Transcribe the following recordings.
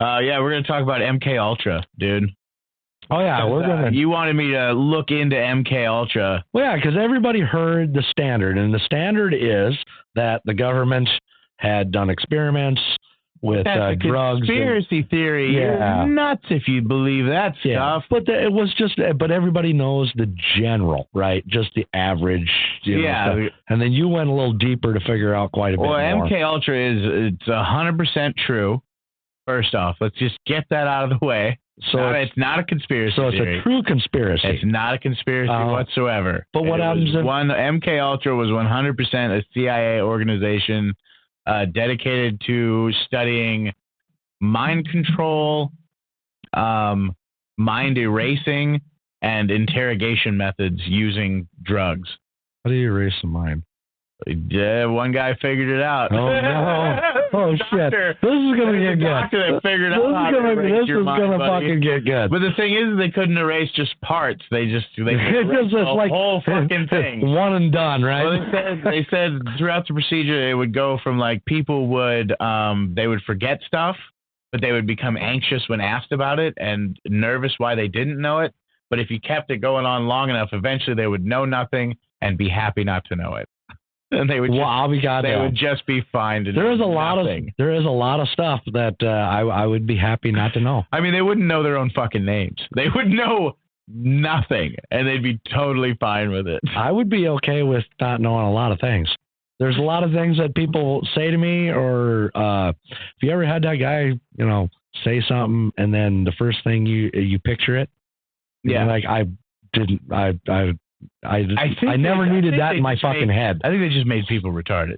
Yeah, we're gonna talk about MK Ultra, dude. Oh yeah, we're gonna. You wanted me to look into MK Ultra. Well, yeah, because everybody heard the standard, and the standard is that the government had done experiments with That's a drugs. Conspiracy theory. Yeah. You're nuts if you believe that stuff. But it was just. But everybody knows the general, right? Just the average. Know, and then you went a little deeper to figure out quite a bit more. Well, MK Ultra it's 100% true. First off, let's just get that out of the way. So it's not a conspiracy theory. So it's a true conspiracy. It's not a conspiracy whatsoever. But what happens if MK Ultra was 100% a CIA organization dedicated to studying mind control, mind erasing, and interrogation methods using drugs. How do you erase the mind? Yeah, one guy figured it out. Oh no! Oh shit! This is gonna get good. That figured out this is gonna fucking get good. But the thing is, they couldn't erase just parts. They erased the whole fucking thing. One and done, right? Well, they said throughout the procedure, it would go from like people would they would forget stuff, but they would become anxious when asked about it and nervous why they didn't know it. But if you kept it going on long enough, eventually they would know nothing and be happy not to know it. And they would would just be fine to there is a lot of stuff that I would be happy not to know. I mean, they wouldn't know their own fucking names. They would know nothing, and they'd be totally fine with it. I would be okay with not knowing a lot of things. There's a lot of things that people say to me, or if you ever had that guy, say something, and then the first thing you picture it, like I never needed that in my fucking head. I think they just made people retarded.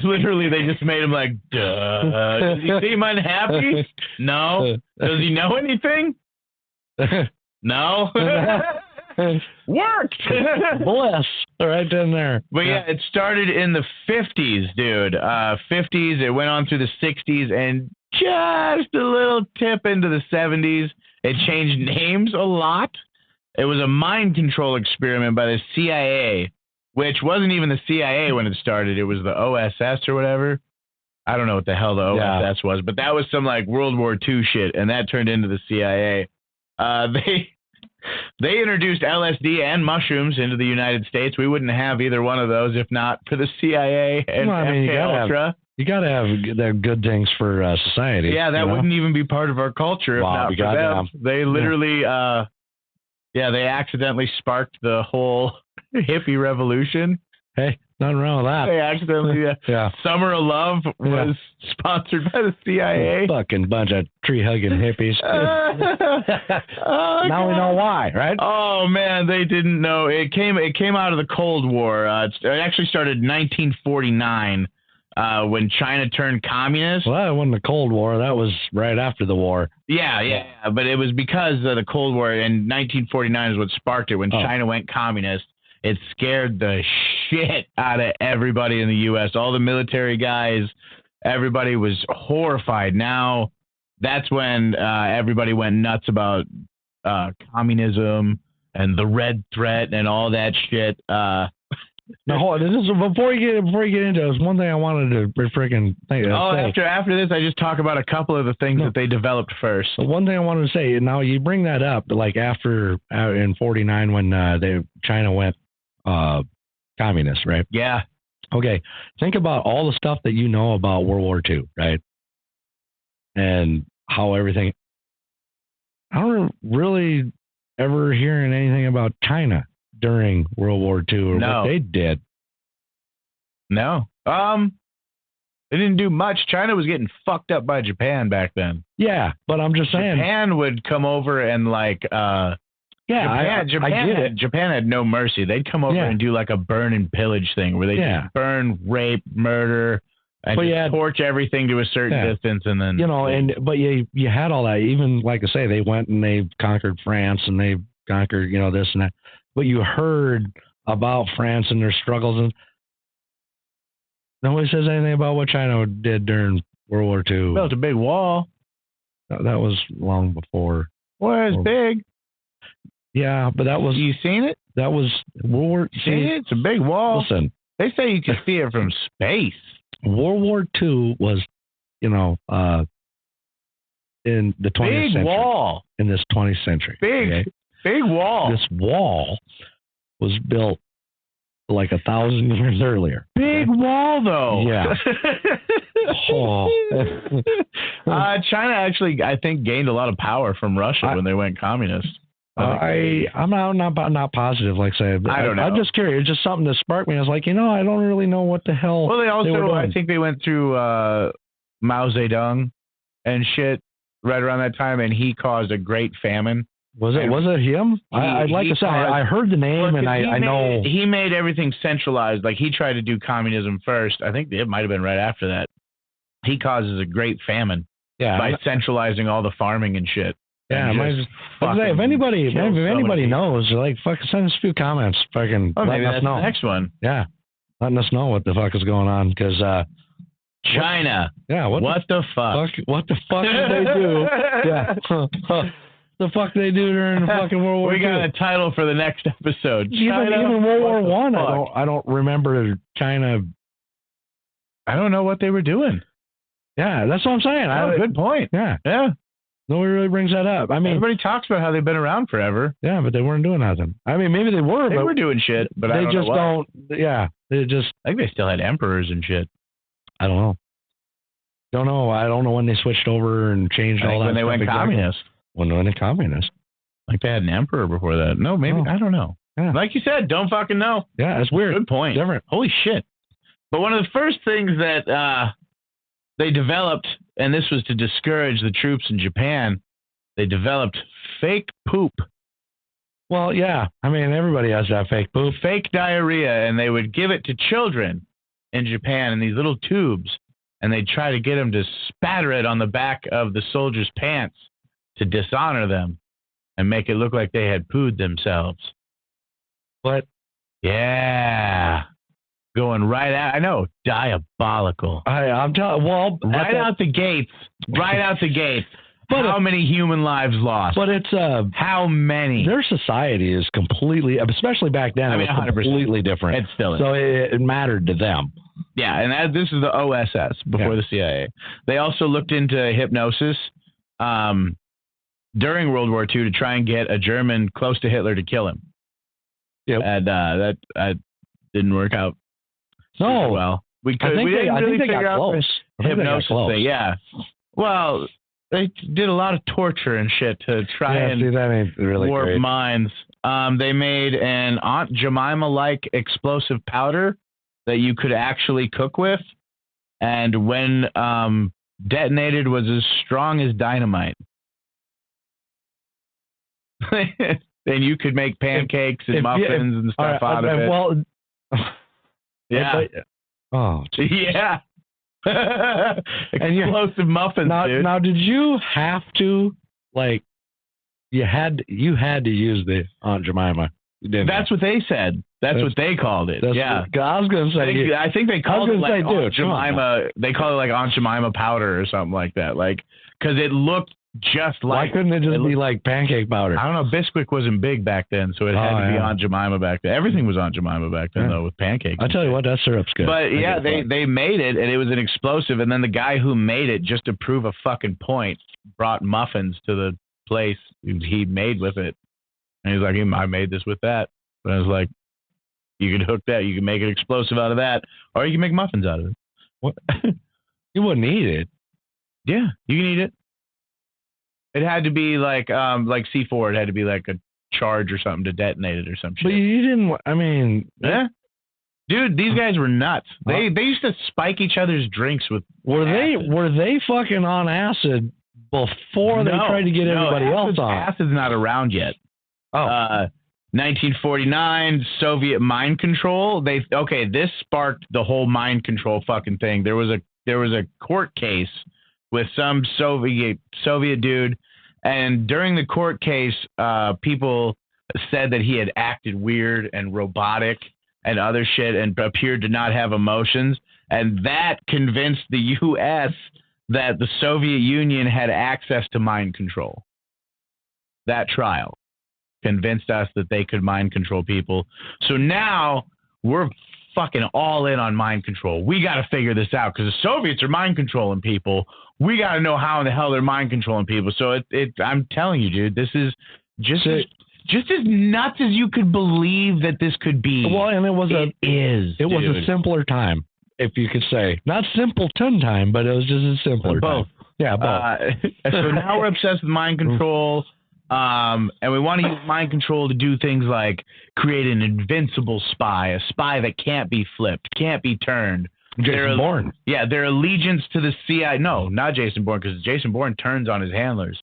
Literally, they just made him like, duh. Does he seem unhappy? No. Does he know anything? No. Worked. Bliss. Right in there. But yeah, it started in the 50s, dude. 50s, it went on through the 60s, and just a little tip into the 70s. It changed names a lot. It was a mind control experiment by the CIA, which wasn't even the CIA when it started. It was the OSS or whatever. I don't know what the hell the OSS was, but that was some like World War II shit, and that turned into the CIA. They introduced LSD and mushrooms into the United States. We wouldn't have either one of those if not for the CIA and MK Ultra. You got to have the good things for society. Yeah, that wouldn't even be part of our culture if not for them. They literally... they accidentally sparked the whole hippie revolution. Hey, nothing wrong with that. They accidentally, Summer of Love was sponsored by the CIA. Fucking bunch of tree-hugging hippies. Now we know why, right? Oh, man, they didn't know. It came out of the Cold War. It actually started in 1949. When China turned communist. Well, that wasn't the Cold War. That was right after the war. Yeah. But it was because of the Cold War, and 1949 is what sparked it. When China went communist, it scared the shit out of everybody in the U.S. All the military guys, everybody was horrified. Now, that's when everybody went nuts about communism and the Red Threat and all that shit. Now, hold on. Before you get into this, one thing I wanted to freaking think. After this, I just talk about a couple of the things that they developed first. One thing I wanted to say. Now you bring that up, like after in '49 when China went communist, right? Yeah. Okay. Think about all the stuff that you know about World War II, right? And how everything. I don't really ever hearing anything about China during World War II or what they did. No. They didn't do much. China was getting fucked up by Japan back then. Yeah, but I'm just saying. Japan would come over and like Japan had no mercy. They'd come over and do like a burn and pillage thing where they just burn, rape, murder, and just torch everything to a certain distance, and then but you had all that. Even like I say, they went and they conquered France and they conquered this and that. But you heard about France and their struggles, and nobody says anything about what China did during World War II. Built a big wall. That was long before. Well, it was big. Yeah, but that was. You seen it? That was World War. It's a big wall. Listen, they say you can see it from space. World War II was, in the 20th Big century. wall. In this 20th century. Big wall. This wall was built like 1,000 years earlier. Big wall, though. Yeah. China actually, I think, gained a lot of power from Russia when they went communist. I'm not positive, like I said. I don't know. I'm just curious. It's just something that sparked me. I was like, I don't really know what the hell. Well, I think they went through Mao Zedong and shit right around that time, and he caused a great famine. Was it him? I'd like to say I heard the name, and I know he made everything centralized. Like, he tried to do communism first. I think it might have been right after that. He causes a great famine by centralizing all the farming and shit. Yeah, if anybody knows, like, fucking send us a few comments. Fucking let us know. The next one. Yeah, letting us know what the fuck is going on, because China. What the fuck? What the fuck did they do? Yeah. The fuck they do during the fucking World War II. We got a title for the next episode. Even World War I don't remember China. I don't know what they were doing. Yeah, that's what I'm saying. Good point. Yeah. Nobody really brings that up. I mean, everybody talks about how they've been around forever. Yeah, but they weren't doing nothing. I mean, maybe they were. They were doing shit, but they just don't. Yeah, they just. I think they still had emperors and shit. I don't know. Don't know. I don't know when they switched over and changed all that. When they went communist. When they went communist. Like, they had an emperor before that. No, maybe. I don't know. Yeah. Like you said, don't fucking know. Yeah, that's weird. Good point. Different. Holy shit. But one of the first things that they developed, and this was to discourage the troops in Japan, they developed fake poop. Well, yeah. I mean, everybody has that fake poop. Fake diarrhea, and they would give it to children in Japan in these little tubes, and they'd try to get them to spatter it on the back of the soldiers' pants to dishonor them and make it look like they had pooed themselves. What? Yeah. Going right out. I know. Diabolical. I'm telling. Well, right out the gates. Right out the gates. But how many human lives lost? But it's how many? Their society is completely, especially back then, it was 100%. Completely different. It still is. So it mattered to them. Yeah, and this is the OSS before the CIA. They also looked into hypnosis during World War II to try and get a German close to Hitler to kill him. Yep. And that didn't work out. No. Well, we didn't really figure out the hypnosis thing. Yeah. Well, they did a lot of torture and shit to try that ain't really warp great. minds. They made an Aunt Jemima-like explosive powder that you could actually cook with, and when detonated was as strong as dynamite. And you could make pancakes and muffins and stuff out of it. Well, yeah. Yeah. Explosive muffins, dude. Now, did you have to, like, you had to use the Aunt Jemima? That's what they said. That's what they called it. Yeah. I was going to say. I think they called it like Aunt Jemima. They called it like Aunt Jemima powder or something like that. Like, because it looked just like. Why couldn't it just be like pancake powder? I don't know. Bisquick wasn't big back then, so it had to be Aunt Jemima back then. Everything was Aunt Jemima back then, though, with pancakes. I'll tell you what, that syrup's good. But yeah, they made it, and it was an explosive. And then the guy who made it, just to prove a fucking point, brought muffins to the place he made with it. And he's like, I made this with that. But I was like, you can hook that. You can make an explosive out of that, or you can make muffins out of it. What? You wouldn't eat it. Yeah, you can eat it. It had to be like C4. It had to be like a charge or something to detonate it or some shit. But you didn't. I mean, yeah, dude, these guys were nuts. They used to spike each other's drinks with. Were they fucking on acid before they tried to get everybody else on? Acid's not around yet. 1949, Soviet mind control. This sparked the whole mind control fucking thing. There was a court case with some Soviet dude, and during the court case, people said that he had acted weird and robotic and other shit and appeared to not have emotions, and that convinced the U.S. that the Soviet Union had access to mind control. That trial convinced us that they could mind control people. So now we're fucking all in on mind control. We got to figure this out because the Soviets are mind controlling people. We got to know how in the hell they're mind controlling people. So I'm telling you, dude, this is just as nuts as you could believe that this could be. Well, and it was a simpler time, if you could say. Not simpleton time, but it was just a simpler time. Yeah, both. So now we're obsessed with mind control, and we want to use mind control to do things like create an invincible spy, a spy that can't be flipped, can't be turned. Jason Bourne. Yeah, their allegiance to the CIA. No, not Jason Bourne, because Jason Bourne turns on his handlers.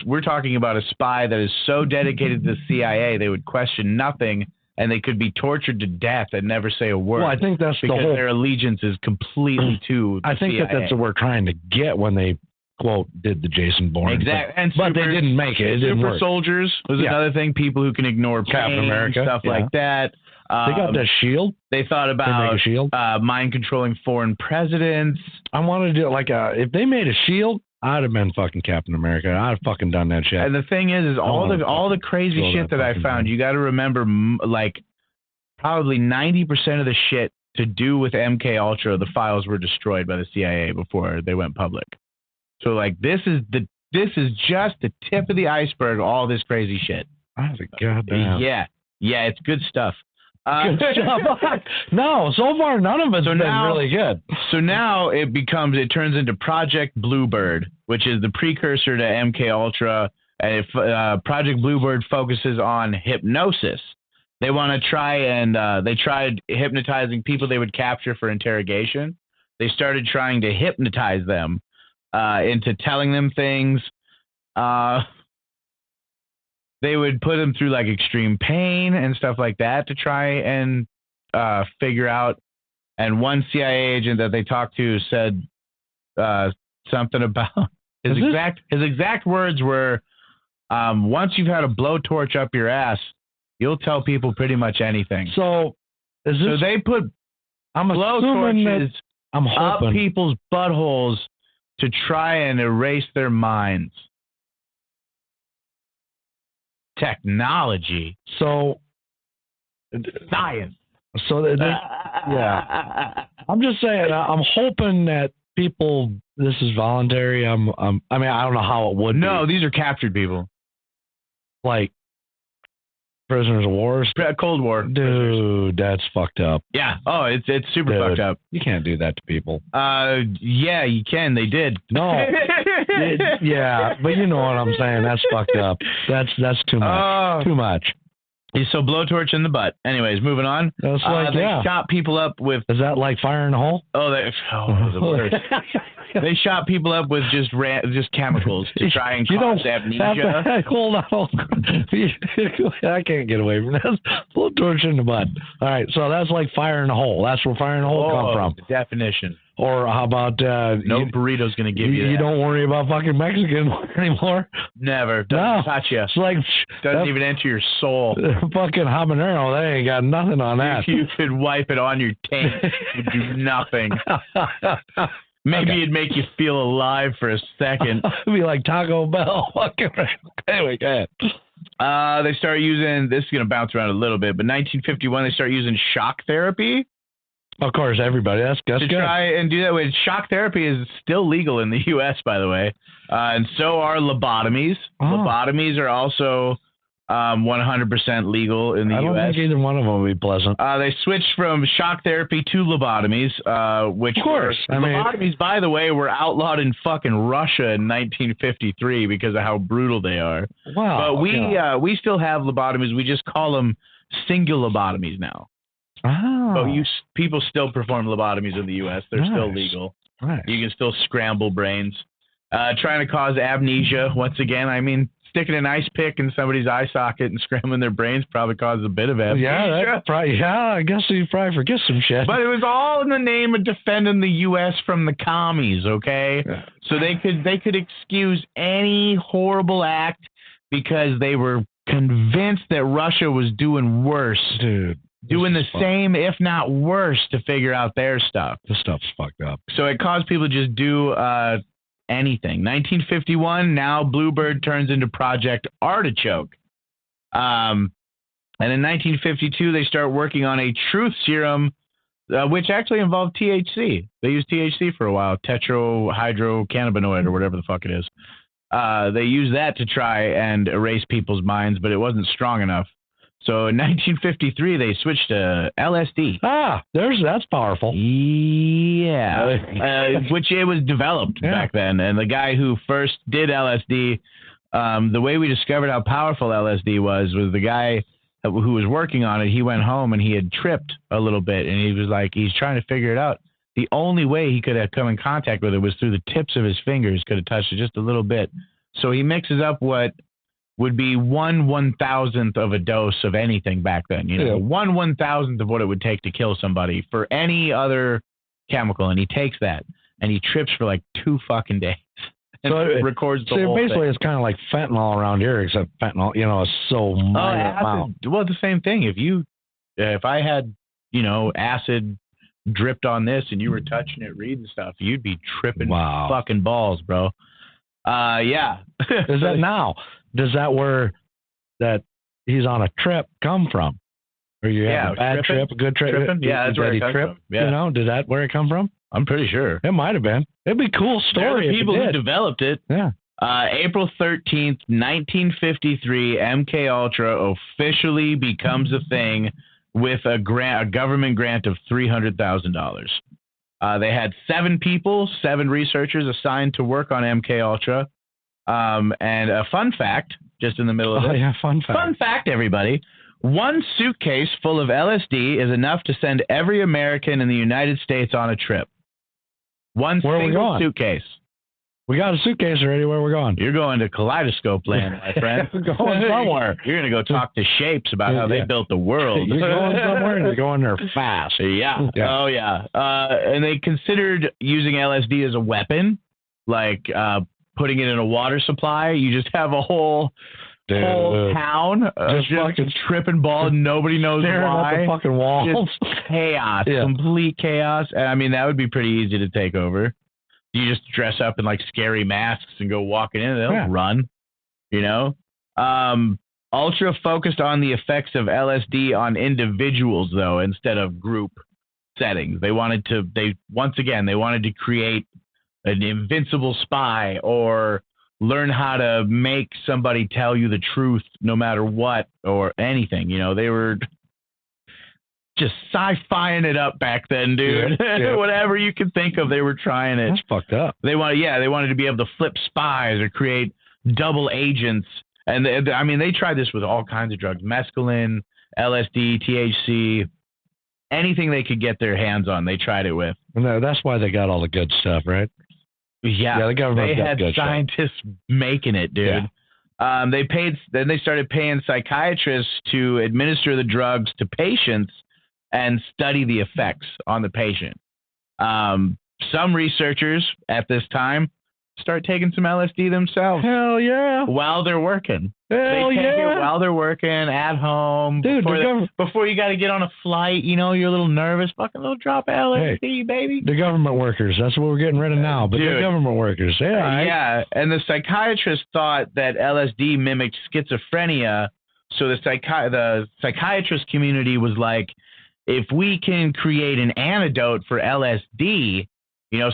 We're talking about a spy that is so dedicated to the CIA, they would question nothing, and they could be tortured to death and never say a word. Well, I think that's because their allegiance is completely to the I think CIA. that's what we're trying to get when they, quote, did the Jason Bourne. Exactly. But they didn't make it. It didn't super work. soldiers was another thing. People who can ignore Captain pain, America, stuff like that. They got that shield. They thought about shield. Mind controlling foreign presidents. I wanted to do if they made a shield, I'd have been fucking Captain America. I'd have fucking done that shit. And the thing is all the crazy shit that I found, you got to remember, probably 90% of the shit to do with MK Ultra, the files were destroyed by the CIA before they went public. So this is just the tip of the iceberg. All this crazy shit. I think, goddamn. Yeah, it's good stuff. No, so far none of it's been really good. So now it turns into Project Bluebird, which is the precursor to MK Ultra, and Project Bluebird focuses on hypnosis. They want to try and they tried hypnotizing people they would capture for interrogation. They started trying to hypnotize them into telling them things. They would put them through extreme pain and stuff like that to try and figure out. And one CIA agent that they talked to said something about his exact words were, once you've had a blowtorch up your ass, you'll tell people pretty much anything. So they put blowtorches up people's buttholes to try and erase their minds. Technology. So science. So yeah. I'm just saying. I'm hoping that people. This is voluntary. I mean, I don't know how it would. No, be. These are captured people. Prisoners of war. Cold War. Dude, prisoners. That's fucked up. Yeah. Oh, it's super fucked up. You can't do that to people. Yeah, you can. They did. No. Yeah, but you know what I'm saying. That's fucked up. That's too much. Too much. So blowtorch in the butt. Anyways, moving on. That's they shot people up with. Is that like fire in a hole? The worst. They shot people up with just chemicals to try and cause amnesia. Hold on. I can't get away from this. Blowtorch in the butt. All right, so that's like fire in a hole. That's where fire in a hole come from. The definition. Or how about no burrito's going to give you that. You don't worry about fucking Mexican anymore. Never. Doesn't touch you. It's like doesn't even enter your soul. Fucking habanero, they ain't got nothing on that. You could wipe it on your tank. It would do nothing. Maybe it'd make you feel alive for a second. It'd be like Taco Bell. Anyway, go ahead. They start using, this is going to bounce around a little bit, but 1951, they start using shock therapy. Of course, everybody. That's good. Try and do that with shock therapy is still legal in the U.S., by the way. And so are lobotomies. Lobotomies are also 100% legal in the U.S. I don't think either one of them would be pleasant. They switched from shock therapy to lobotomies, which of course. Lobotomies, by the way, were outlawed in fucking Russia in 1953 because of how brutal they are. Wow. But we still have lobotomies. We just call them single lobotomies now. But people still perform lobotomies in the U.S. They're still legal. Right. You can still scramble brains. Trying to cause amnesia, once again, I mean, sticking an ice pick in somebody's eye socket and scrambling their brains probably causes a bit of amnesia. I guess you probably forget some shit. But it was all in the name of defending the U.S. from the commies, okay? Yeah. So they could excuse any horrible act because they were convinced that Russia was doing worse. Dude. Doing the same, if not worse, to figure out their stuff. This stuff's fucked up. So it caused people to just do anything. 1951, now Bluebird turns into Project Artichoke. And And in 1952, they start working on a truth serum, which actually involved THC. They used THC for a while, tetrahydrocannabinoid or whatever the fuck it is. They used that to try and erase people's minds, but it wasn't strong enough. So in 1953, they switched to LSD. That's powerful. Yeah, which it was developed back then. And the guy who first did LSD, the way we discovered how powerful LSD was the guy who was working on it. He went home and he had tripped a little bit, and he was like, he's trying to figure it out. The only way he could have come in contact with it was through the tips of his fingers, could have touched it just a little bit. So he mixes up what would be 1/1000th of a dose of anything back then. 1/1000th of what it would take to kill somebody for any other chemical, and he takes that and he trips for like 2 fucking days. And records the whole basically thing. It's kind of like fentanyl around here, except fentanyl, is so minor amount. Well, the same thing. If I had, acid dripped on this and you were touching it, reading stuff, you'd be tripping fucking balls, bro. Yeah. Is that now? Does that where that he's on a trip come from? Or you have a bad trip, a good trip? Tripping? Yeah, that's where it comes from. Yeah. Did that where it come from? I'm pretty sure. It might have been. It'd be a cool story. The people who developed it. Yeah. April 13th, 1953, MK Ultra officially becomes a thing with a government grant of $300,000. They had 7 researchers assigned to work on MK Ultra. And a fun fact, just in the middle of it. Fun fact. Fun fact, everybody. 1 suitcase full of LSD is enough to send every American in the United States on a trip. One single suitcase. We got a suitcase already. Where we're going? You're going to Kaleidoscope Land, my friend. We're going somewhere. You're going to go talk to Shapes about how they built the world. You're going somewhere and you're going there fast. Yeah. Oh, yeah. And they considered using LSD as a weapon, like putting it in a water supply. You just have a whole town just fucking tripping balls. Nobody knows why. At the fucking walls. Just chaos. Complete chaos. And I mean, that would be pretty easy to take over. You just dress up in like scary masks and go walking in. They'll run. Ultra focused on the effects of LSD on individuals, though, instead of group settings. They wanted to create an invincible spy or learn how to make somebody tell you the truth no matter what or anything. They were just sci-fiing it up back then, dude. Whatever you can think of, they were trying it. That's fucked up. They wanted to be able to flip spies or create double agents. And they tried this with all kinds of drugs: mescaline, LSD, THC, anything they could get their hands on. They tried it with. No, that's why they got all the good stuff, right? Yeah, the government they had scientists making it, dude. Yeah. They started paying psychiatrists to administer the drugs to patients and study the effects on the patient. Some researchers at this time start taking some LSD themselves. Hell yeah! While they're working. Hell they take yeah! it while they're working at home. Dude, before you got to get on a flight, you're a little nervous. Fucking little drop of LSD, baby. The government workers. That's what we're getting rid of now. But the government workers. Yeah. And the psychiatrist thought that LSD mimicked schizophrenia. So the psychiatrist community was like, if we can create an antidote for LSD,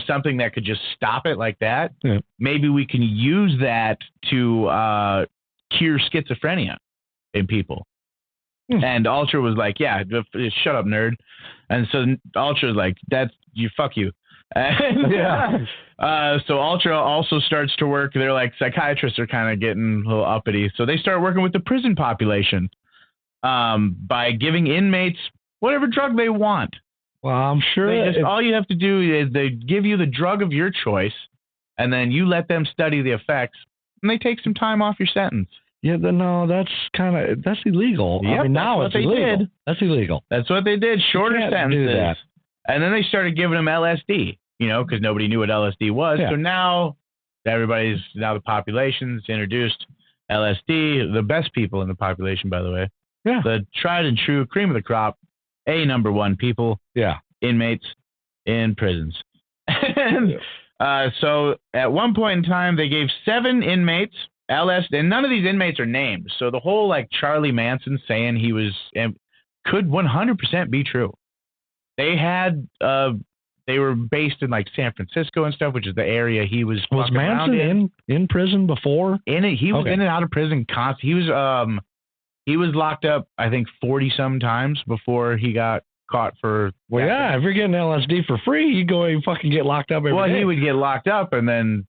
something that could just stop it like that, maybe we can use that to cure schizophrenia in people. And Ultra was like, yeah, shut up, nerd. And so Ultra was like, fuck you. And, so Ultra also starts to work. They're like, psychiatrists are kind of getting a little uppity. So they start working with the prison population by giving inmates whatever drug they want. Well, I'm sure all you have to do is they give you the drug of your choice, and then you let them study the effects, and they take some time off your sentence. Yeah, no, that's illegal. Yep, now it's illegal. That's illegal. That's what they did. Shorter sentences. And then they started giving them LSD, because nobody knew what LSD was. Yeah. So now the population's introduced LSD. The best people in the population, by the way. Yeah. The tried and true cream of the crop. Number 1 people, inmates in prisons. And so at one point in time, they gave 7 inmates LSD, and none of these inmates are named. So the whole like Charlie Manson saying he was could 100% be true. They had they were based in like San Francisco and stuff, which is the area he was. Was Manson in prison before? He was in and out of prison constantly. He was locked up, I think, 40 some times before he got caught for. Well, yeah, if you're getting LSD for free, you go and fucking get locked up every day. He would get locked up, and then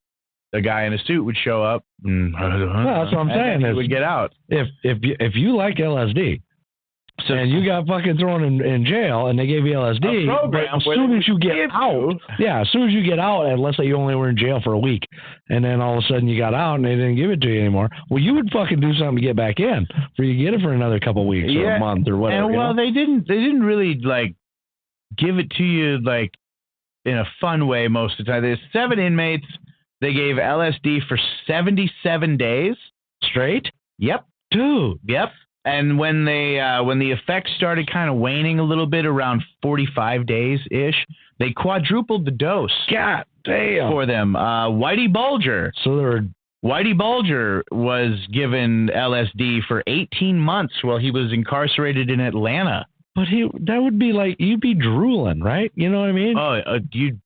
the guy in a suit would show up. And, that's what I'm saying. He would get out. If you like LSD, and you got fucking thrown in jail, and they gave you LSD, but as soon as you get out, as soon as you get out, and let's say you only were in jail for a week, and then all of a sudden you got out and they didn't give it to you anymore, well, you would fucking do something to get back in, for you get it for another couple weeks or a month or whatever. And well, they didn't really like give it to you like in a fun way most of the time. There's 7 inmates. They gave LSD for 77 days straight. Yep, dude. Yep. And when the effects started kind of waning a little bit around 45 days ish, they quadrupled the dose. God damn. For them. Whitey Bulger. Whitey Bulger was given LSD for 18 months while he was incarcerated in Atlanta. But that would be like, you'd be drooling, right? You know what I mean? Oh, you'd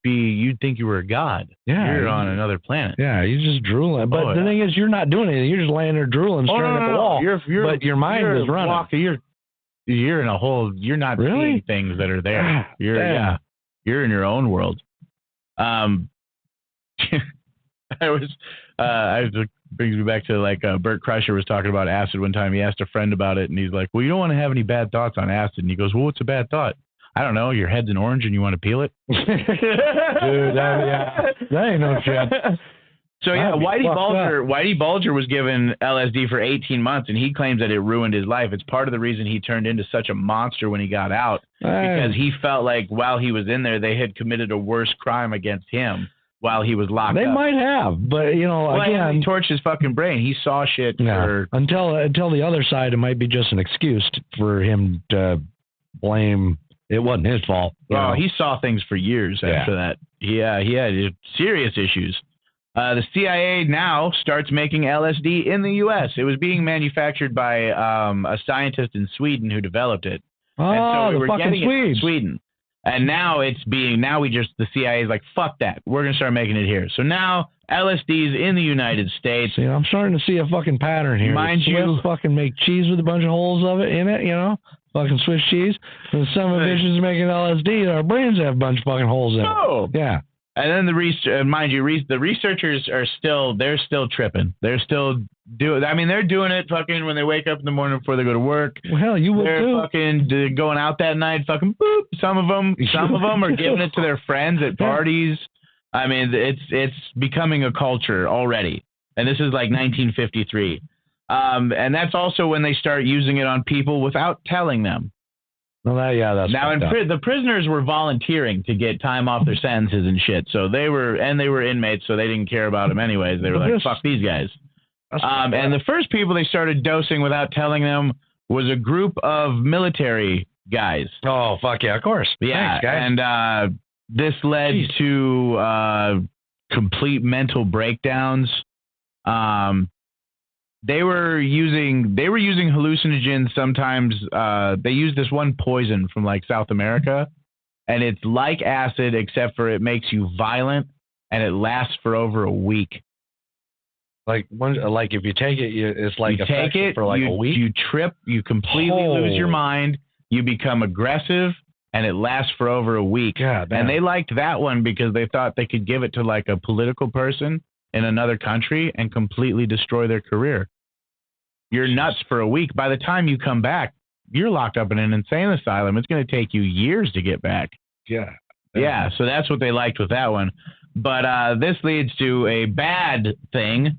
think you were a god. Yeah. You're on another planet. Yeah, you're just drooling. But the thing is, you're not doing anything. You're just laying there drooling, staring at the wall. But your mind is running. You're in a whole, you're not seeing things that are there. You're in your own world. Brings me back to like Bert Kreischer was talking about acid one time. He asked a friend about it, and he's like, well, you don't want to have any bad thoughts on acid. And he goes, well, what's a bad thought? I don't know. Your head's an orange and you want to peel it? Dude, that ain't no shit. So, yeah, Whitey Bulger was given LSD for 18 months, and he claims that it ruined his life. It's part of the reason he turned into such a monster when he got out, because he felt like while he was in there, they had committed a worse crime against him while he was locked up. They might have, but, again, he torched his fucking brain. He saw shit. Until the other side, it might be just an excuse for him to blame. It wasn't his fault. He saw things for years after that. Yeah, he had serious issues. The CIA now starts making LSD in the U.S. It was being manufactured by a scientist in Sweden who developed it. Oh, and so we were getting it from Sweden. And now the CIA is like, fuck that. We're going to start making it here. So now LSD's in the United States. See, I'm starting to see a fucking pattern here. Mind you, fucking make cheese with a bunch of holes in it, fucking Swiss cheese. And some of bitches making LSD, our brains have a bunch of fucking holes in it. Oh. Yeah. And then the researchers are still tripping. They're still they're doing it fucking when they wake up in the morning before they go to work. Well, hell, you will too. They're fucking going out that night, fucking boop. Some of them are giving it to their friends at parties. I mean, it's becoming a culture already. And this is like 1953. And that's also when they start using it on people without telling them. Well, that's now. The prisoners were volunteering to get time off their sentences and shit. So they were inmates, so they didn't care about them anyways. They were like, "Fuck these guys." And the first people they started dosing without telling them was a group of military guys. Oh, fuck yeah, of course. Yeah, thanks, guys. And this led to complete mental breakdowns. They were using hallucinogens sometimes. They use this one poison from like South America, and it's like acid except for it makes you violent, and it lasts for over a week. Like if you take it, it's like you take it for like a week. You trip, you completely lose your mind, you become aggressive, and it lasts for over a week. God, and they liked that one because they thought they could give it to like a political person in another country and completely destroy their career. You're nuts for a week. By the time you come back, you're locked up in an insane asylum. It's going to take you years to get back. Yeah. Yeah, so that's what they liked with that one. But this leads to a bad thing.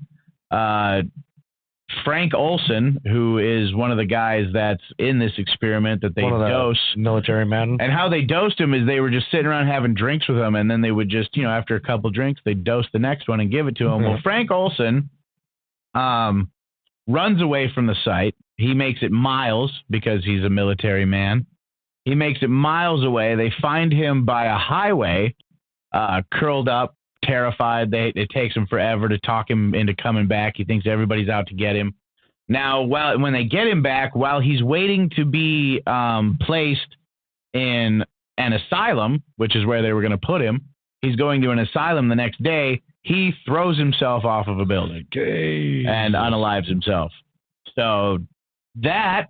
Frank Olson, who is one of the guys that's in this experiment that they dose. Military man. And how they dosed him is they were just sitting around having drinks with him, and then they would just, after a couple drinks, they'd dose the next one and give it to him. Mm-hmm. Well, Frank Olson runs away from the site. He makes it miles because he's a military man. He makes it miles away. They find him by a highway, curled up terrified. It takes him forever to talk him into coming back. He thinks everybody's out to get him. Now, when they get him back, while he's waiting to be placed in an asylum, which is where they were going to put him, he's going to an asylum the next day. He throws himself off of a building and unalives himself. So that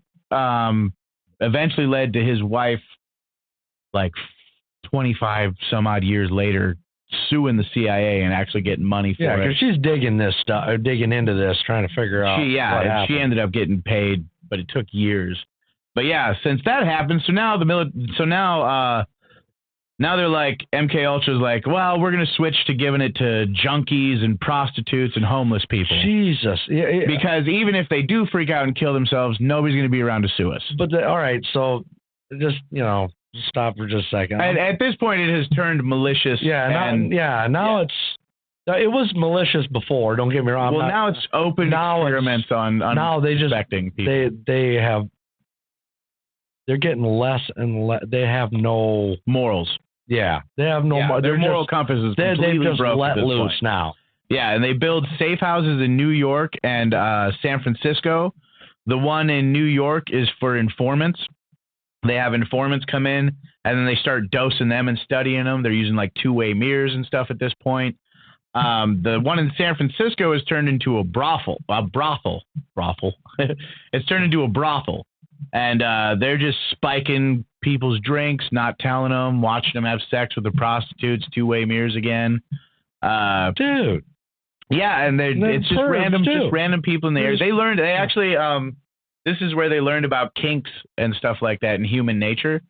eventually led to his wife, like 25 some odd years later, suing the CIA and actually getting money for it. Yeah, because she's digging into this, trying to figure out. She ended up getting paid, but it took years. But yeah, since that happened, so now now they're like, MK Ultra's like, well, we're gonna switch to giving it to junkies and prostitutes and homeless people. Jesus, yeah. Because even if they do freak out and kill themselves, nobody's gonna be around to sue us. But all right, so just stop for just a second. At this point, it has turned malicious. Now it was malicious before. Don't get me wrong. Well, now it's open experiments on infecting people. They're getting less and less. They have no morals. Yeah, they have no. Yeah, their moral compass is completely they've just broke let loose point. now. Yeah, and they build safe houses in New York and San Francisco. The one in New York is for informants. They have informants come in, and then they start dosing them and studying them. They're using like two-way mirrors and stuff at this point. The one in San Francisco is turned into a brothel. It's turned into a brothel. And they're just spiking people's drinks, not telling them, watching them have sex with the prostitutes, two-way mirrors again. Dude. Yeah, and it's just random people in the area. This is where they learned about kinks and stuff like that in human nature.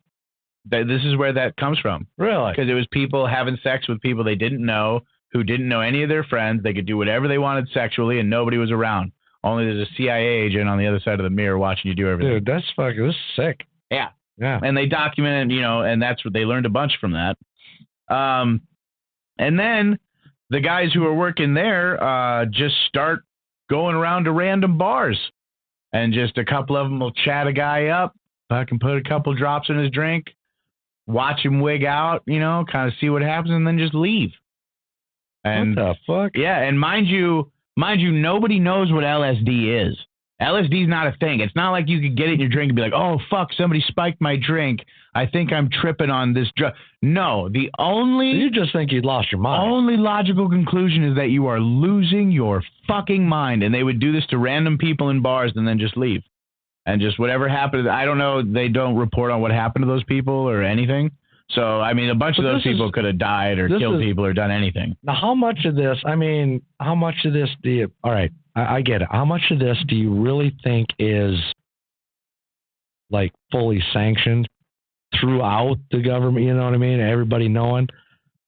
This is where that comes from. Really? Because it was people having sex with people they didn't know, who didn't know any of their friends. They could do whatever they wanted sexually, and nobody was around. Only there's a CIA agent on the other side of the mirror watching you do everything. Dude, this is sick. Yeah. Yeah. And they documented, and that's what they learned a bunch from that. And then the guys who are working there just start going around to random bars. And just a couple of them will chat a guy up, fucking put a couple drops in his drink, watch him wig out, kind of see what happens, and then just leave. And what the fuck? Yeah, and mind you, nobody knows what LSD is. LSD is not a thing. It's not like you could get it in your drink and be like, oh, fuck, somebody spiked my drink. I think I'm tripping on this drug. No, you just think you'd lost your mind. Only logical conclusion is that you are losing your fucking mind. And they would do this to random people in bars and then just leave. And just whatever happened, I don't know, they don't report on what happened to those people or anything. So, I mean, a bunch of those people could have died or killed people or done anything. Now, how much of this do you, all right, I get it. How much of this do you really think is like fully sanctioned throughout the government? You know what I mean? Everybody knowing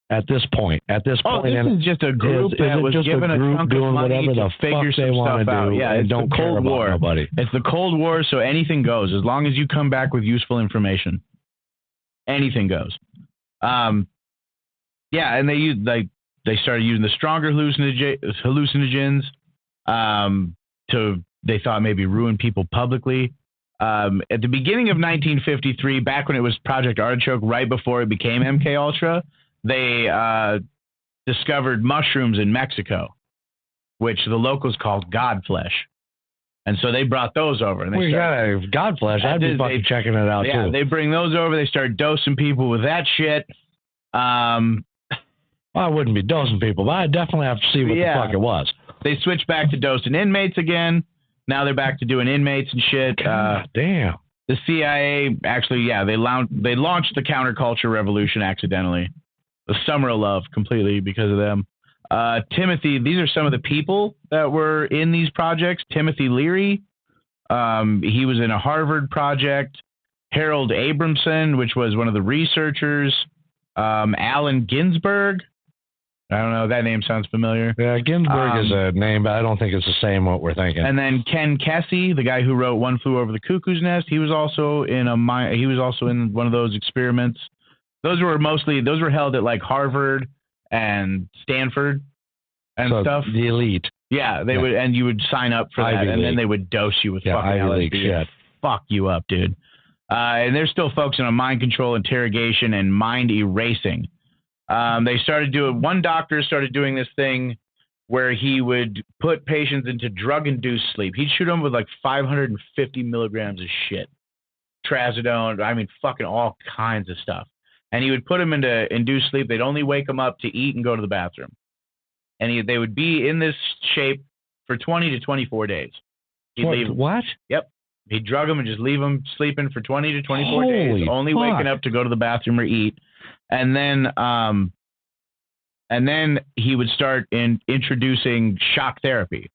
at this point. This is just a group that was given a chunk of money to figure some stuff out. Yeah, it's the Cold War. It's the Cold War, so anything goes. As long as you come back with useful information. Anything goes. And they started using the stronger hallucinogens to, they thought, maybe ruin people publicly. At the beginning of 1953, back when it was Project Artichoke, right before it became MK Ultra, they discovered mushrooms in Mexico, which the locals called Godflesh. And so they brought those over. And we got a Godflesh. I'd be fucking checking it out, too. Yeah, they bring those over. They start dosing people with that shit. Well, I wouldn't be dosing people, but I definitely have to see what the fuck it was. They switched back to dosing inmates again. Now they're back to doing inmates and shit. God damn. The CIA, actually, they launched the counterculture revolution accidentally. The Summer of Love, completely because of them. Timothy, these are some of the people that were in these projects. Timothy Leary, he was in a Harvard project. Harold Abramson, which was one of the researchers. Allen Ginsberg. I don't know. That name sounds familiar. Yeah, Ginsberg is a name, but I don't think it's the same what we're thinking. And then Ken Kesey, the guy who wrote One Flew Over the Cuckoo's Nest, he was also in one of those experiments. Those were held at like Harvard and Stanford and stuff. The elite. Yeah, they would, and you would sign up for that, and then they would dose you with fucking LSD. Shit. Fuck you up, dude. And they're still focusing on mind control, interrogation, and mind erasing. One doctor started doing this thing where he would put patients into drug-induced sleep. He'd shoot them with like 550 milligrams of shit. Trazodone, I mean, fucking all kinds of stuff. And he would put them into induced sleep. They'd only wake them up to eat and go to the bathroom. And they would be in this shape for 20 to 24 days. What? Yep. He'd drug them and just leave them sleeping for 20 to 24 Holy days, only fuck. waking up to go to the bathroom or eat. And then he would start introducing shock therapy.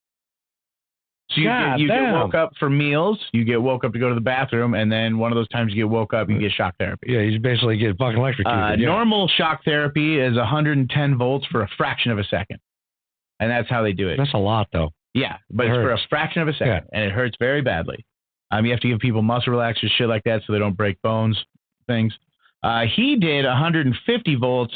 So you get woke up for meals, you get woke up to go to the bathroom, and then one of those times you get woke up, you get shock therapy. Yeah, you basically get fucking electrocuted. Normal shock therapy is 110 volts for a fraction of a second. And that's how they do it. That's a lot, though. Yeah, but it's for a fraction of a second, and it hurts very badly. You have to give people muscle relaxers, shit like that, so they don't break bones, things. He did 150 volts,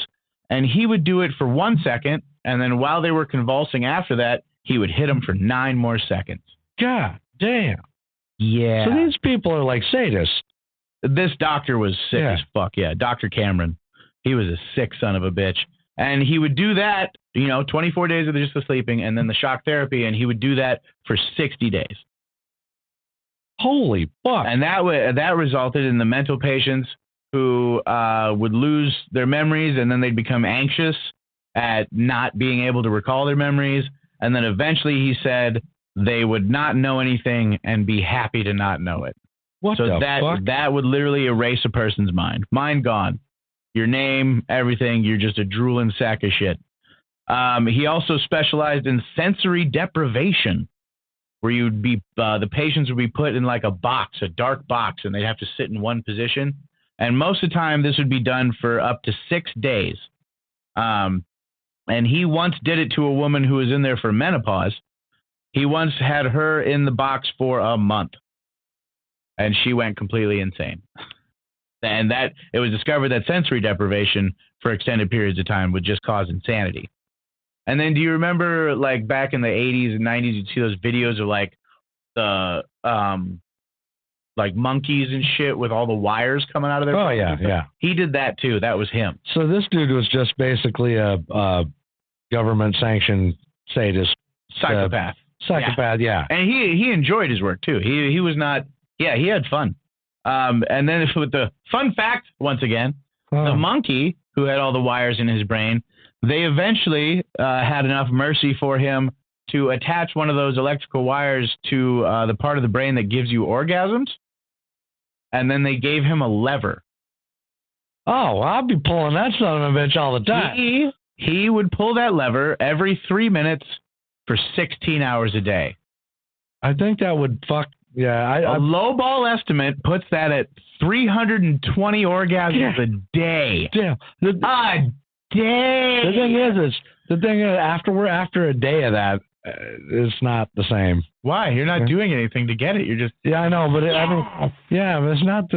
and he would do it for 1 second, and then while they were convulsing after that, he would hit them for 9 more seconds. God damn. Yeah. So these people are like sadists. This doctor was sick as fuck, Dr. Cameron. He was a sick son of a bitch. And he would do that, 24 days of just the sleeping, and then the shock therapy, and he would do that for 60 days. Holy fuck. And that resulted in the mental patients who would lose their memories, and then they'd become anxious at not being able to recall their memories. And then eventually he said they would not know anything and be happy to not know it. What the fuck? That would literally erase a person's mind. Mind gone. Your name, everything, you're just a drooling sack of shit. He also specialized in sensory deprivation, where you'd be the patients would be put in like a dark box, and they'd have to sit in one position. And most of the time, this would be done for up to 6 days. And he once did it to a woman who was in there for menopause. He once had her in the box for a month, and she went completely insane. And that it was discovered that sensory deprivation for extended periods of time would just cause insanity. And then do you remember, like, back in the 80s and 90s, you'd see those videos of, like, the like monkeys and shit with all the wires coming out of their Oh, yeah. He did that, too. That was him. So this dude was just basically a government-sanctioned sadist. Psychopath. Yeah. And he enjoyed his work, too. He was not... Yeah, he had fun. And then with the fun fact, once again, the monkey who had all the wires in his brain, they eventually had enough mercy for him to attach one of those electrical wires to the part of the brain that gives you orgasms. And then they gave him a lever. Oh, I'll be pulling that son of a bitch all the time. He would pull that lever every 3 minutes for 16 hours a day. I think that would fuck. Yeah, a lowball estimate puts that at 320 orgasms a day. Damn. A day. The thing is, after a day of that, it's not the same. Why? You're not doing anything to get it. You're just. Yeah, I know, but but it's not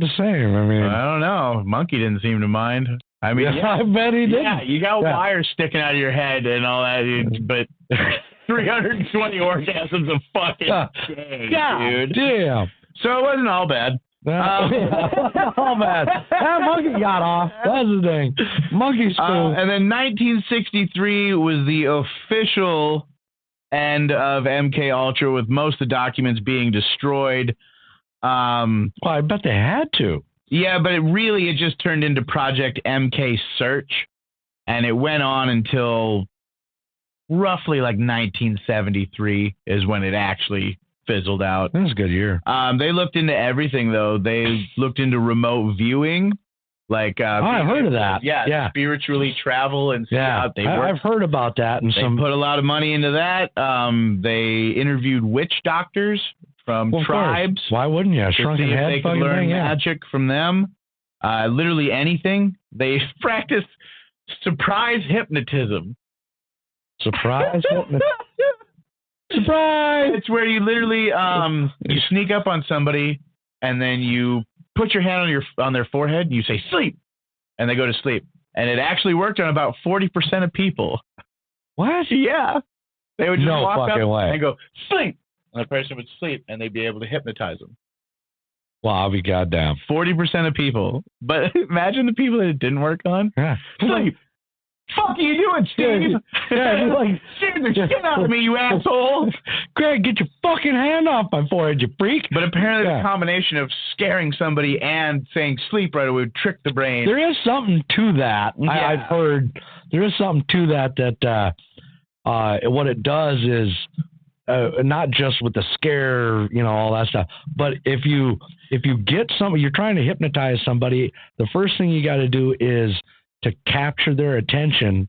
the same. I mean, I don't know. Monkey didn't seem to mind. I mean, I bet he did. Yeah, you got wires sticking out of your head and all that, but 320 orgasms a fucking day, dude. Damn. So it wasn't all bad. All bad. That monkey got off. That's the thing. Monkey school. And then 1963 was the official end of MK Ultra, with most of the documents being destroyed. Well, I bet they had to. Yeah, but it just turned into Project MK Search, and it went on until roughly like 1973 is when it actually fizzled out. That was a good year. They looked into everything, though. They looked into remote viewing. Like, I've heard of that. Yeah. Spiritually travel and see how they work. I've heard about that. And they put a lot of money into that. They interviewed witch doctors from tribes. Why wouldn't you? Shrunken head. They could learn magic from them. Literally anything. They practiced surprise hypnotism. Surprise hypnotism. Surprise! It's where you literally you sneak up on somebody and then you put your hand on their forehead and you say sleep, and they go to sleep. And it actually worked on about 40% of people. What? Yeah. They would just walk up way. and go sleep, and the person would sleep, and they'd be able to hypnotize them. Well, I'll be goddamn. 40% of people. But imagine the people that it didn't work on. Yeah. It's like, fuck are you doing, Steve? Yeah, like, Scared the shit out of me, you asshole. Greg, get your fucking hand off my forehead, you freak. But apparently the combination of scaring somebody and saying sleep right away would trick the brain. There is something to that. Yeah. I've heard there is something to that what it does is not just with the scare, all that stuff, but if you get somebody, you're trying to hypnotize somebody, the first thing you got to do is to capture their attention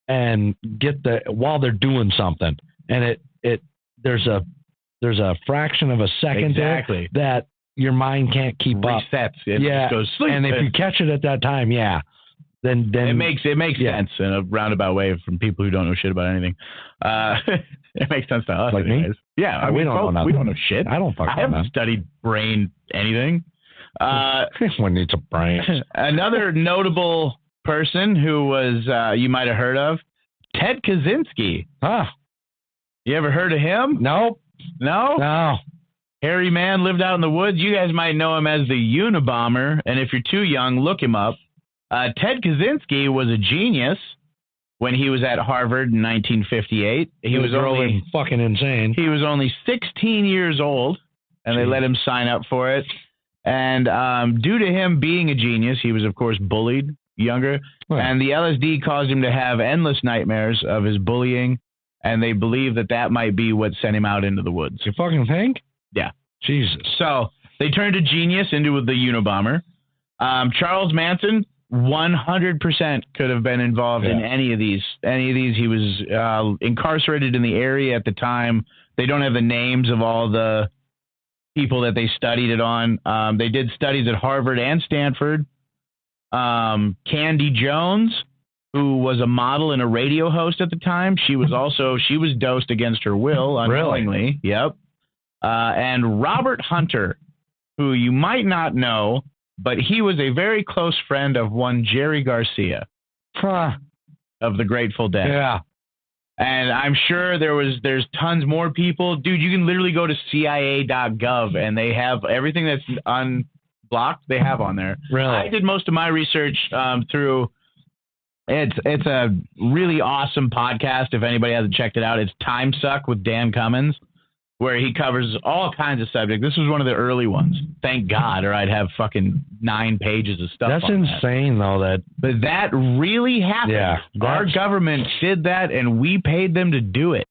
and get while they're doing something. And there's a fraction of a second exactly. there that your mind can't keep resets. up. It just goes sleep. And if you catch it at that time, then it makes sense in a roundabout way from people who don't know shit about anything. It makes sense to us, like anyways. Me? Yeah, we don't know nothing. We don't know shit. I don't fucking know. I haven't studied brain anything. One needs a brain. Another notable person who was you might have heard of, Ted Kaczynski. Huh? You ever heard of him? Nope. No. Hairy man, lived out in the woods. You guys might know him as the Unabomber, and if you're too young, look him up. Ted Kaczynski was a genius when he was at Harvard in 1958. He was only fucking insane. He was only 16 years old, and they let him sign up for it. And due to him being a genius, he was, of course, bullied younger. Right. And the LSD caused him to have endless nightmares of his bullying, and they believe that might be what sent him out into the woods. You fucking think? Yeah. Jesus. So they turned a genius into the Unabomber. Charles Manson 100% could have been involved in any of these. He was incarcerated in the area at the time. They don't have the names of all the people that they studied it on. They did studies at Harvard and Stanford. Candy Jones, who was a model and a radio host at the time, she was dosed against her will unknowingly. Really? Yep. And Robert Hunter, who you might not know, but he was a very close friend of one Jerry Garcia of the Grateful Dead. Yeah. And I'm sure there's tons more people. Dude, you can literally go to CIA.gov and they have everything that's unblocked, they have on there. Really? I did most of my research through, it's a really awesome podcast. If anybody hasn't checked it out, it's Time Suck with Dan Cummins, where he covers all kinds of subjects. This was one of the early ones. Thank God, or I'd have fucking 9 pages of stuff. That's insane, though. But that really happened. Yeah, our government did that, and we paid them to do it.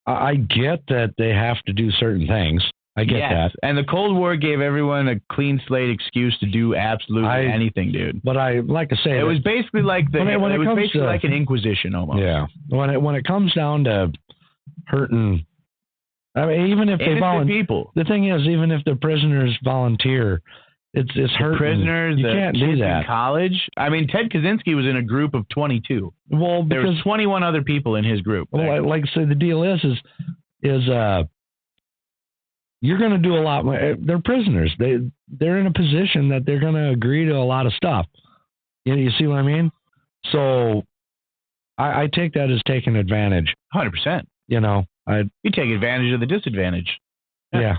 I get that they have to do certain things. I get that. And the Cold War gave everyone a clean slate excuse to do absolutely anything, dude. But I like to say it was basically like like an Inquisition almost. Yeah. When it comes down to hurting. I mean, even if they volunteer, the thing is, even if the prisoners volunteer, it's hurting. Prisoners, you can't do that. In college. I mean, Ted Kaczynski was in a group of 22. Well, there was 21 other people in his group. Well, like I say, the deal is you're going to do a lot. They're prisoners. They're in a position that they're going to agree to a lot of stuff. You see what I mean? So I take that as taking advantage. 100%. You take advantage of the disadvantage. Yeah.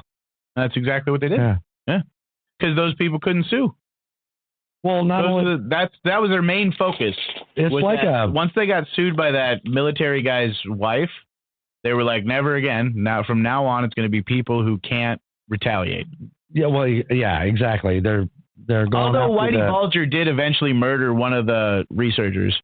That's exactly what they did. Yeah. Because those people couldn't sue. Well, that was their main focus. It's like once they got sued by that military guy's wife, they were like, never again. Now, from now on, it's going to be people who can't retaliate. Yeah. Well, yeah, exactly. They're going. Although Whitey Bulger did eventually murder one of the researchers.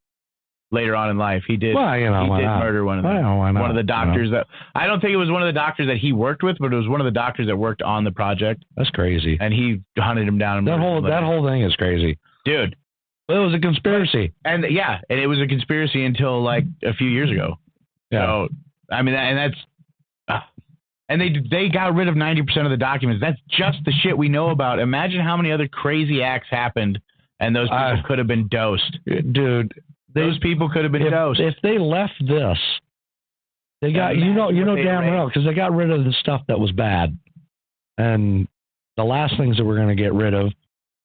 Later on in life, he did. Well, he did murder one of them. One of the doctors that I don't think it was one of the doctors that he worked with, but it was one of the doctors that worked on the project. That's crazy. And he hunted him down. And that whole thing is crazy, dude. Well, it was a conspiracy. And it was a conspiracy until like a few years ago. Yeah. So I mean, and they got rid of 90% of the documents. That's just the shit we know about. Imagine how many other crazy acts happened, and those people could have been dosed, dude. Those people could have been dosed. If they left this, they got damn well, because they got rid of the stuff that was bad, and the last things that we're going to get rid of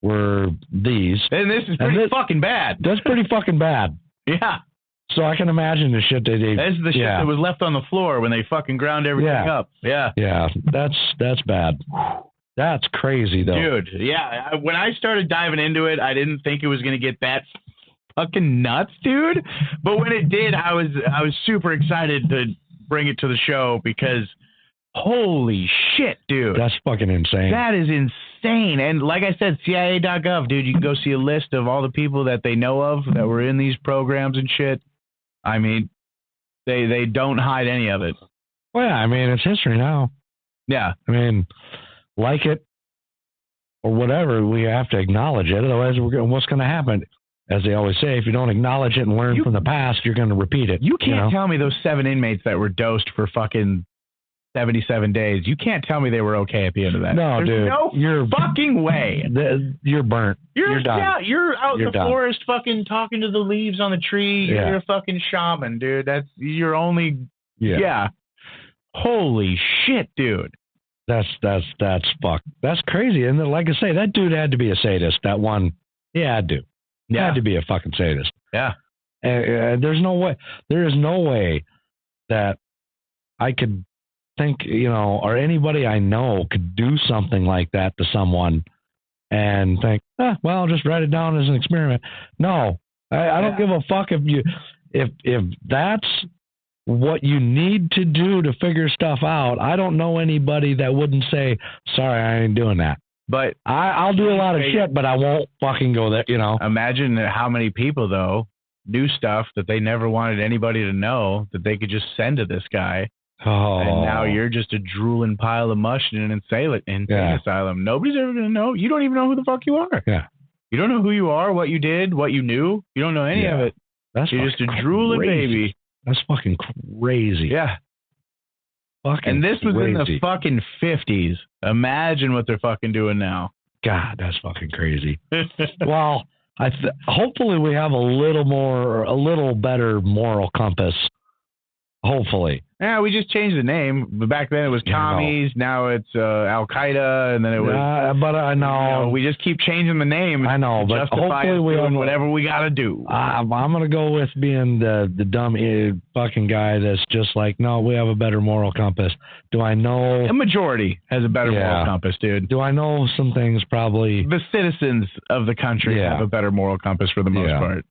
were these. And this is pretty fucking bad. That's pretty fucking bad. Yeah. So I can imagine the shit they did. This is the shit that was left on the floor when they fucking ground everything up. Yeah. Yeah. That's bad. That's crazy, though. Dude, yeah. When I started diving into it, I didn't think it was going to get that fucking nuts, dude. But when it did, I was super excited to bring it to the show because holy shit, dude. That's fucking insane. That is insane. And like I said, CIA.gov, dude, you can go see a list of all the people that they know of that were in these programs and shit. I mean, they don't hide any of it. Well, yeah, I mean, it's history now. Yeah. I mean, like it or whatever, we have to acknowledge it. Otherwise, what's going to happen? As they always say, if you don't acknowledge it and learn from the past, you're going to repeat it. You can't tell me those 7 inmates that were dosed for fucking 77 days. You can't tell me they were okay at the end of that. No, There's dude. no fucking way. You're burnt. You're done. Yeah, you're out in the forest fucking talking to the leaves on the tree. Yeah. You're a fucking shaman, dude. That's your only... Yeah. Holy shit, dude. That's fuck. That's crazy. And like I say, that dude had to be a sadist. That one, he had to. Yeah. Had to be a fucking sadist. Yeah. There's no way. There is no way that I could think, or anybody I know could do something like that to someone and think, well, I'll just write it down as an experiment. No, I don't give a fuck if that's what you need to do to figure stuff out. I don't know anybody that wouldn't say, sorry, I ain't doing that. But I'll do a lot of shit, but I won't fucking go there, Imagine how many people, though, knew stuff that they never wanted anybody to know that they could just send to this guy. Oh. And now you're just a drooling pile of mush in an insane asylum. Nobody's ever going to know. You don't even know who the fuck you are. Yeah. You don't know who you are, what you did, what you knew. You don't know any of it. You're just a drooling baby. That's fucking crazy. Yeah. Fucking and this was crazy. in the fucking 50s. Imagine what they're fucking doing now. God, that's fucking crazy. Well, hopefully we have a little better moral compass. Hopefully. Yeah, we just changed the name. Back then it was commies. Now it's Al Qaeda, and then it was. But I know. We just keep changing the name. I know, but hopefully we doing whatever we got to do. I'm gonna go with being the dumb fucking guy that's just like, no, we have a better moral compass. Do I know? A majority has a better moral compass, dude. Do I know some things? Probably. The citizens of the country have a better moral compass for the most part.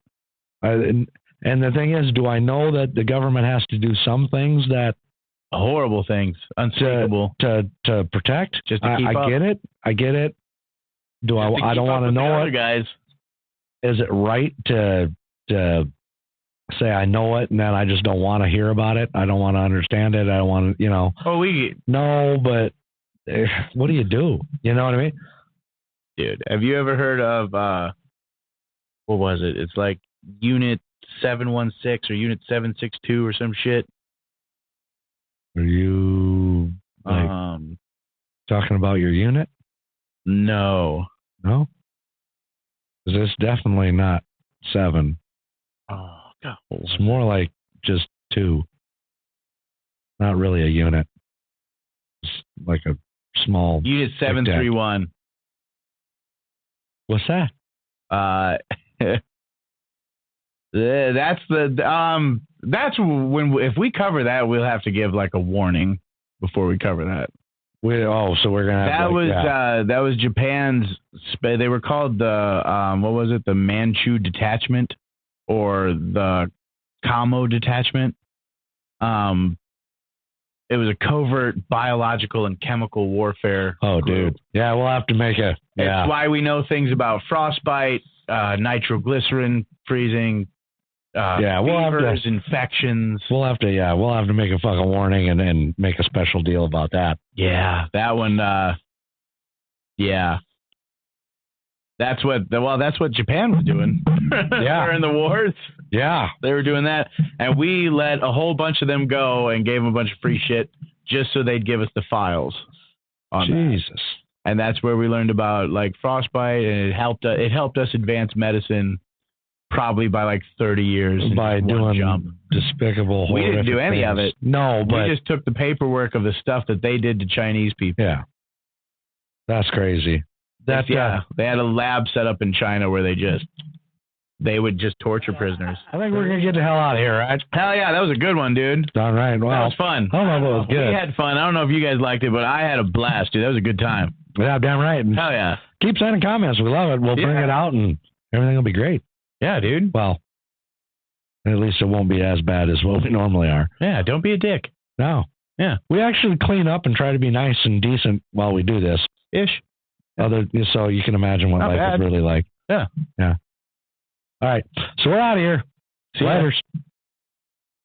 And the thing is, do I know that the government has to do some things that horrible things, unspeakable to protect? Just to keep up. I get it. I don't want to know it, guys. Is it right to say I know it and then I just don't want to hear about it? I don't want to understand it. I don't want to, No, but what do you do? You know what I mean? Dude, have you ever heard of what was it? It's like Unit 716 or Unit 762 or some shit. Are you talking about your unit? No. No? It's definitely not 7. Oh, God. It's more like just 2. Not really a unit. It's like a small... Unit 731. What's that? That's when if we cover that, we'll have to give like a warning before we cover that. So we're gonna have that was Japan's. They were called the what was it? The Manchu Detachment or the Kamo Detachment. It was a covert biological and chemical warfare. Oh, group. dude. Yeah, we'll have to make a. That's why we know things about frostbite, nitroglycerin freezing. We'll have to, infections. We'll have to make a fucking warning and make a special deal about that. Yeah, that one. That's what Japan was doing. During the wars. Yeah, they were doing that, and we let a whole bunch of them go and gave them a bunch of free shit just so they'd give us the files. On Jesus. That. And that's where we learned about like frostbite, and it helped us advance medicine. Probably by like 30 years. By doing despicable, we didn't do any things. of it. No, but we just took the paperwork of the stuff that they did to Chinese people. Yeah, that's crazy. They had a lab set up in China where they would just torture prisoners. I think we're gonna get the hell out of here, right? Hell yeah, that was a good one, dude. All right, well, that was fun. I don't know if it was good. We had fun. I don't know if you guys liked it, but I had a blast, dude. That was a good time. Yeah, damn right. And Hell yeah. keep sending comments. We love it. We'll bring it out, and everything will be great. Yeah, dude. Well, at least it won't be as bad as what we normally are. Yeah, don't be a dick. No. Yeah. We actually clean up and try to be nice and decent while we do this. So you can imagine what life is really like. Yeah. Yeah. All right. So we're out of here. See you later.